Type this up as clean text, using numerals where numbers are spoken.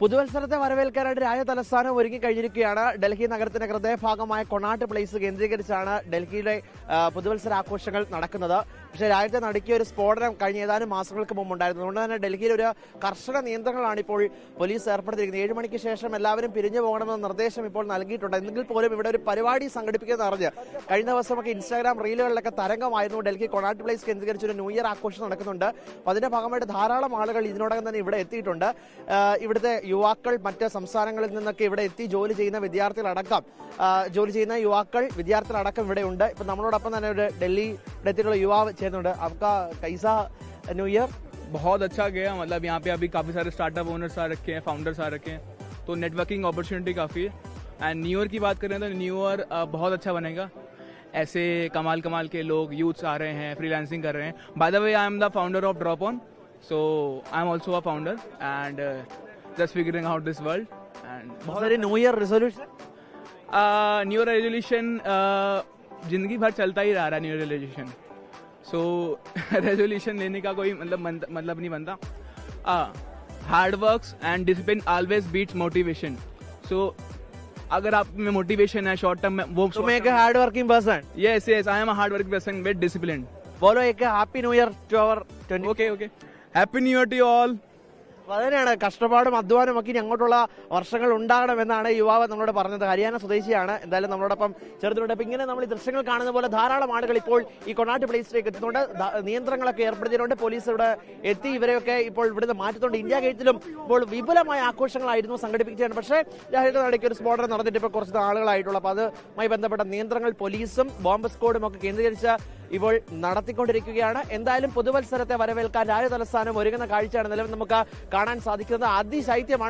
പുതുവത്സരത്തെ വരവേൽക്കാനായിട്ട് രാജതലസ്ഥാനം ഒരുങ്ങിക്കഴിഞ്ഞിരിക്കുകയാണ്. ഡൽഹി നഗരത്തിന്റെ ഹൃദയഭാഗമായ Connaught place കേന്ദ്രീകരിച്ചാണ് ഡൽഹിയിലെ പുതുവത്സര ആഘോഷങ്ങൾ നടക്കുന്നത്. പക്ഷേ രാജ്യത്തെ നടുക്കിയ ഒരു സ്ഫോടനം കഴിഞ്ഞ ഏതാനും മാസങ്ങൾക്ക് മുമ്പ് ഉണ്ടായിരുന്നു. അതുകൊണ്ട് തന്നെ ഡൽഹിയിൽ ഒരു കർശന നിയന്ത്രണങ്ങളാണ് ഇപ്പോൾ പോലീസ് ഏർപ്പെടുത്തിയിരിക്കുന്നത്. 7 മണിക്ക് ശേഷം എല്ലാവരും പിരിഞ്ഞു പോകണമെന്ന നിർദ്ദേശം ഇപ്പോൾ നൽകിയിട്ടുണ്ട്. എങ്കിൽ പോലും ഇവിടെ ഒരു പരിപാടി സംഘടിപ്പിക്കുന്നത് അറിഞ്ഞ് കഴിഞ്ഞ ദിവസമൊക്കെ ഇൻസ്റ്റാഗ്രാം റീലുകളിലൊക്കെ തരംഗമായിരുന്നു. ഡൽഹി കൊണാട്ട് പ്ലേസ് കേന്ദ്രീകരിച്ച് ഒരു ന്യൂ ഇയർ ആഘോഷം നടക്കുന്നുണ്ട്. അപ്പോൾ അതിന്റെ ഭാഗമായിട്ട് ധാരാളം ആളുകൾ ഇതിനോടകം തന്നെ ഇവിടെ എത്തിയിട്ടുണ്ട്. ഇവിടുത്തെ യുവാക്കൾ മറ്റ് സംസ്ഥാനങ്ങളിൽ നിന്നൊക്കെ ഇവിടെ എത്തി ജോലി ചെയ്യുന്ന വിദ്യാർത്ഥികളടക്കം വിദ്യാർത്ഥികളടക്കം ഇവിടെ ഉണ്ട്. ഇപ്പൊ നമ്മളോടൊപ്പം തന്നെ ഒരു ഡൽഹി എത്തിയിട്ടുള്ള യുവാവ് ചേരുന്നുണ്ട്. आपका कैसा न्यू ईयर? बहुत अच्छा गया. मतलब यहाँ पे अभी काफ़ी सारे स्टार्टअप ओनर्स आ रखे हैं, फाउंडर्स आ रखे हैं, तो नेटवर्किंग अपॉर्चुनिटी काफ़ी है. एंड न्यू ईयर की बात करें तो न्यू ईयर बहुत अच्छा बनेगा. ऐसे कमाल के लोग यूथ्स आ रहे हैं, फ्रीलांसिंग कर रहे हैं. By the way I am the founder of Drop On, so I am also a founder and just figuring out this world. And बहुत सारे new year resolution new year resolution जिंदगी भर चलता ही रहा है. New year resolution so resolution लेने का कोई मतलब नहीं बनता. Hard works and discipline always beats motivation. So अगर आप में मोटिवेशन है शॉर्ट टर्म में वो तुम एक hard working person. Yes I am a hard working person with discipline. बोलो एक happy new year to our 20. Okay happy new year to all. അതിനാണ് കഷ്ടപ്പാടും അധ്വാനം ഒക്കെ ഇനി അങ്ങോട്ടുള്ള വർഷങ്ങൾ ഉണ്ടാകണമെന്നാണ് യുവാവ് നമ്മളോട് പറഞ്ഞത്. ഹരിയാന സ്വദേശിയാണ്. എന്തായാലും നമ്മളോടൊപ്പം ചേർത്തിട്ടുണ്ട്. അപ്പൊ ഇങ്ങനെ നമ്മൾ ഈ ദൃശ്യങ്ങൾ കാണുന്ന പോലെ ധാരാളം ആളുകൾ ഇപ്പോൾ ഈ കൊണാട്ട് പ്ലേസിലേക്ക് എത്തുന്നുണ്ട്. നിയന്ത്രണങ്ങളൊക്കെ ഏർപ്പെടുത്തിയിട്ടുണ്ട്. പോലീസ് ഇവിടെ എത്തി ഇവരെയൊക്കെ ഇപ്പോൾ ഇവിടുന്ന് മാറ്റുന്നുണ്ട്. ഇന്ത്യ ഗേറ്റിലും ഇപ്പോൾ വിപുലമായ ആഘോഷങ്ങളായിരുന്നു സംഘടിപ്പിക്കുകയാണ്. പക്ഷേ രാജ്യത്തെ നടക്കിയ ഒരു സ്ഫോടനം നടന്നിട്ട് ഇപ്പോൾ കുറച്ച് ആളുകളായിട്ടുള്ളൂ. അപ്പോൾ അതുമായി ബന്ധപ്പെട്ട നിയന്ത്രണങ്ങൾ പോലീസും ബോംബ് സ്ക്വാഡും ഒക്കെ കേന്ദ്രീകരിച്ച് ഇപ്പോൾ നടത്തിക്കൊണ്ടിരിക്കുകയാണ്. എന്തായാലും പുതുവത്സരത്തെ വരവേൽക്കാൻ രാജതലസ്ഥാനം ഒരുങ്ങുന്ന കാഴ്ചയാണ് നിലവിൽ നമുക്ക് കാണാൻ സാധിക്കുന്നത്. അതിശൈത്യമാണ്.